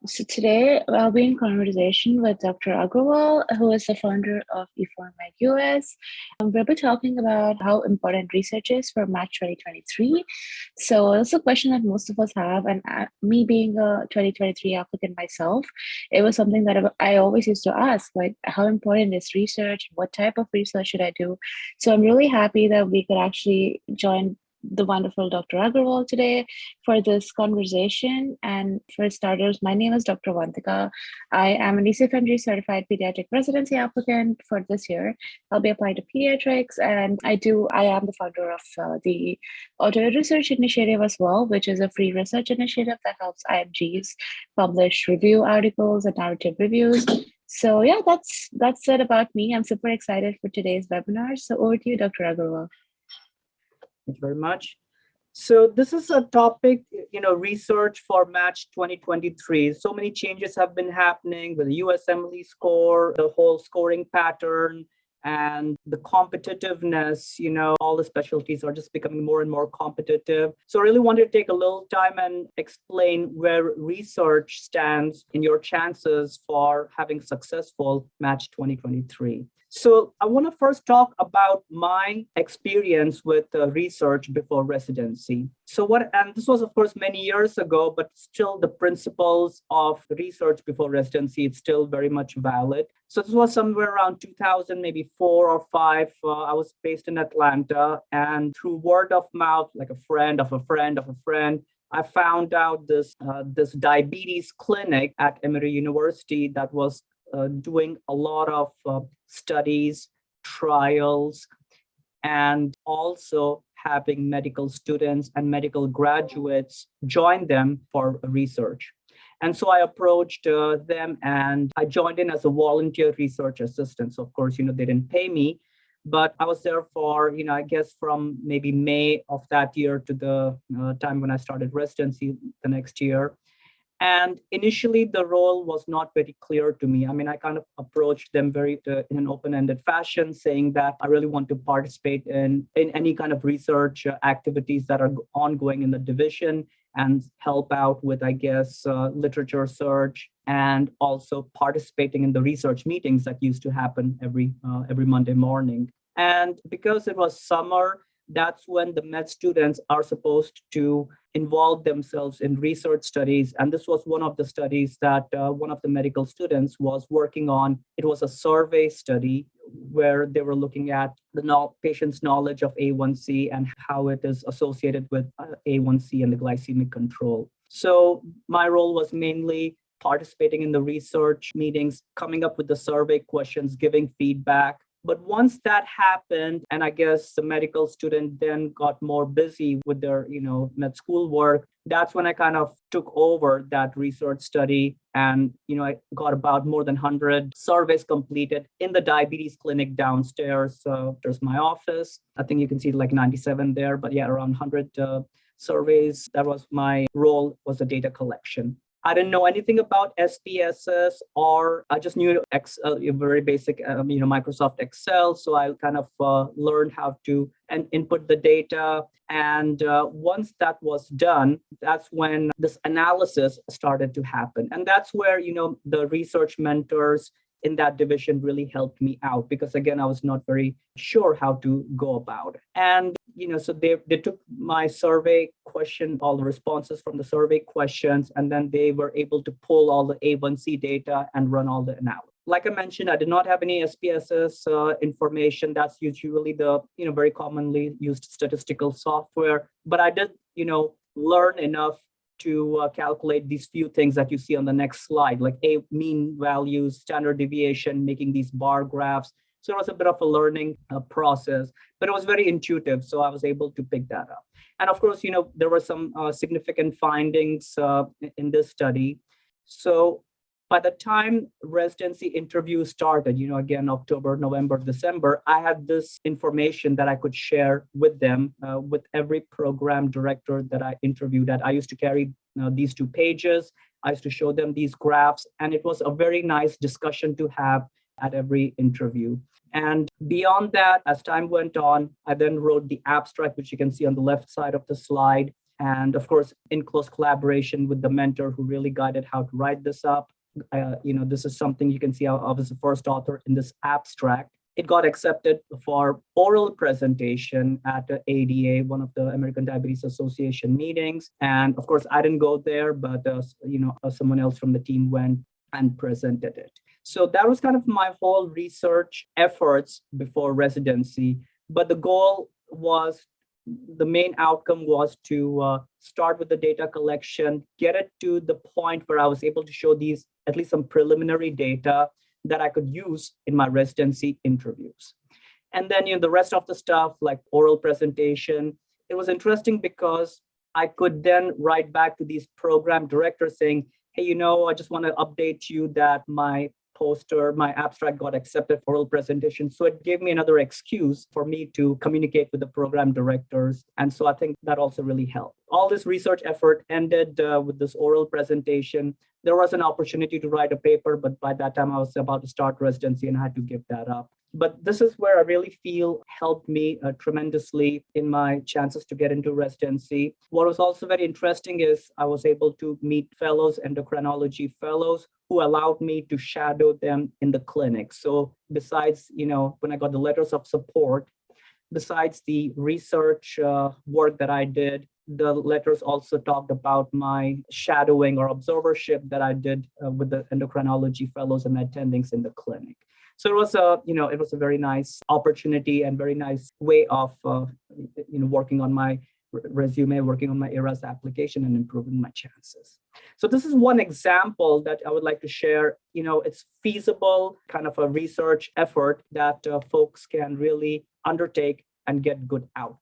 So today I'll be in conversation with Dr. Agrawal, who is the founder of ECFMG US. We'll be talking about how important research is for Match 2023. So it's a question that most of us have, and me being a 2023 applicant myself, it was something that I always used to ask, like how important is research? What type of research should I do? So I'm really happy that we could actually join the wonderful Dr. Agrawal today for this conversation. And for starters, my name is Dr. Avanthika. I am an ECFMG certified pediatric residency applicant for this year. I'll be applying to pediatrics, and I am the founder of the Auto Research Initiative as well, which is a free research initiative that helps IMGs publish review articles and narrative reviews. So yeah, that's it about me. I'm super excited for today's webinar. So over to you, Dr. Agrawal. Thank you very much. So this is a topic, research for Match 2023. So many changes have been happening with the USMLE score, the whole scoring pattern, and the competitiveness. All the specialties are just becoming more and more competitive. So I really wanted to take a little time and explain where research stands in your chances for having successful Match 2023. So I want to first talk about my experience with research before residency. And this was, of course, many years ago, but still the principles of research before residency, it's still very much valid. So this was somewhere around 2000, maybe 4 or 5. I was based in Atlanta, and through word of mouth, like a friend of a friend of a friend, I found out this diabetes clinic at Emory University that was doing a lot of studies, trials, and also having medical students and medical graduates join them for research. And so I approached them, and I joined in as a volunteer research assistant. So of course, they didn't pay me, but I was there for, I guess from maybe May of that year to the time when I started residency the next year. And initially, the role was not very clear to me. I mean, I kind of approached them very in an open-ended fashion, saying that I really want to participate in any kind of research activities that are ongoing in the division and help out with, I guess, literature search, and also participating in the research meetings that used to happen every Monday morning. And because it was summer, that's when the med students are supposed to involve themselves in research studies. And this was one of the studies that one of the medical students was working on. It was a survey study where they were looking at the patient's knowledge of A1C and how it is associated with A1C and the glycemic control. So my role was mainly participating in the research meetings, coming up with the survey questions, giving feedback. But once that happened, and I guess the medical student then got more busy with their, med school work, that's when I kind of took over that research study. And, I got about more than 100 surveys completed in the diabetes clinic downstairs. There's my office. I think you can see like 97 there, but yeah, around 100 surveys. That was my role, was the data collection. I didn't know anything about SPSS, or I just knew Excel, very basic, Microsoft Excel. So I kind of learned how to input the data. And once that was done, that's when this analysis started to happen. And that's where, the research mentors in that division really helped me out, because again, I was not very sure how to go about it. And so they took my survey question, all the responses from the survey questions, and then they were able to pull all the A1C data and run all the analysis. Like I mentioned, I did not have any SPSS information. That's usually the very commonly used statistical software. But I did learn enough to calculate these few things that you see on the next slide, like mean values, standard deviation, making these bar graphs. So it was a bit of a learning process, but it was very intuitive. So I was able to pick that up. And of course, there were some significant findings in this study. So by the time residency interviews started, again, October, November, December, I had this information that I could share with them, with every program director that I interviewed at. I used to carry these 2 pages. I used to show them these graphs, and it was a very nice discussion to have at every interview. And beyond that, as time went on, I then wrote the abstract, which you can see on the left side of the slide. And of course, in close collaboration with the mentor who really guided how to write this up. This is something you can see. I was the first author in this abstract. It got accepted for oral presentation at the ADA, one of the American Diabetes Association meetings. And of course, I didn't go there, but someone else from the team went and presented it. So that was kind of my whole research efforts before residency. But the main outcome was to start with the data collection, get it to the point where I was able to show these, at least some preliminary data that I could use in my residency interviews. And then, the rest of the stuff like oral presentation, it was interesting because I could then write back to these program directors saying, hey, I just want to update you that my abstract got accepted for oral presentation. So it gave me another excuse for me to communicate with the program directors. And so I think that also really helped. All this research effort ended with this oral presentation. There was an opportunity to write a paper, but by that time I was about to start residency and I had to give that up. But this is where I really feel helped me tremendously in my chances to get into residency. What was also very interesting is I was able to meet fellows, endocrinology fellows, who allowed me to shadow them in the clinic. So besides, when I got the letters of support, besides the research work that I did, the letters also talked about my shadowing or observership that I did with the endocrinology fellows and attendings in the clinic. So it was a very nice opportunity and very nice way of, working on my resume, working on my ERAS application and improving my chances. So this is one example that I would like to share. It's feasible kind of a research effort that folks can really undertake and get good out.